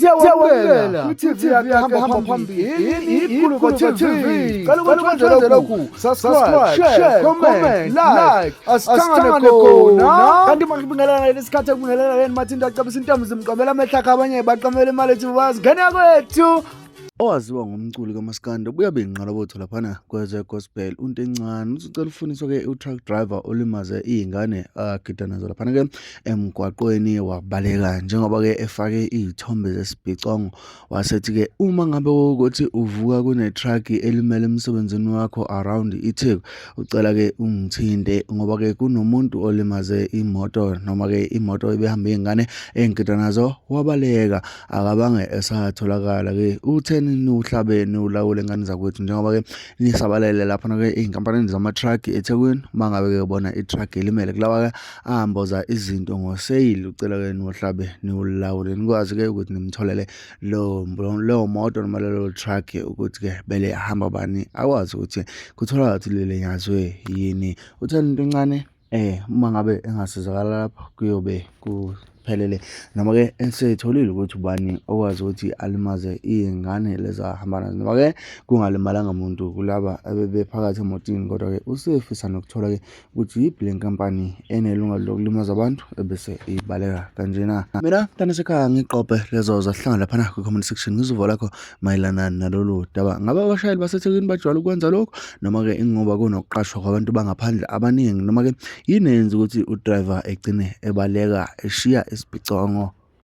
Siyawamukela kwi-TV yakhe hamba phambili ikhuluba TV. Cela ukuthi wenze lokhu, subscribe, share, comment, like, asihlangane khona. Kanti manje kubingelela lesikhathi ekubingelela yena Mathinta acabisa intombi zimqomela amehla akhe abanye baqamela imali ethi bazingena kwethu. Owaziwa ngomculi kaMaskandi ubuya benqala botho laphana kweze gospel untencane ucela ufuniswa ke u-truck driver olimaze izingane agida nazo laphana ke emgwaqweni wabaleka njengoba ke efake izithombe zesibhicongo wasethi ke uma ngabe ukuthi uvuka kune truck elimele emsebenzini wakho around iTheku ucela ke ungithinte ngoba ke kunomuntu olimaze imoto noma ke imoto ebehamba izingane engida nazo wabaleka akabange esatholakala ke nuhlabeni ulawule ngane zakwethu njengoba ke nisabalele lapha ke izinkampani zama-truck eThekwini mangabe ke bona i-truck elimele kulawa ke ahamboza izinto ngoseyili ucela ke nuhlabe niwulawule nikwazi ke ukuthi nimtholele lo moto noma lelo truck ukuthi ke bele hamba bani akwazi ukuthi kutholakala ukuthi lele nyazwe yini utheni into encane uma ngabe engasizakala lapha kuyobe kuphelele noma ke esetholile ukuthi ubani okwazi ukuthi alimaze izingane leza hambana noma ke kungalimalanga umuntu kulaba abebephakathi emotini kodwa ke usefisa nokuthola ke ukuthi yiphi le nkampani enelunga lokulimaza abantu ebese ibaleka kanjena. Mina mntana sekhaya ngiqophe lezo zahlanga laphana ku-comment section ngizuva lakho mayelana nalolu daba ngabe abashayeli baseThekwini bajwayele ukwenza lokho noma ke ingoba kunokuqashwa kwabantu bangaphandle abaningi noma ke yini yenza ukuthi udriver egcine ebaleka eshiya isibhicongo.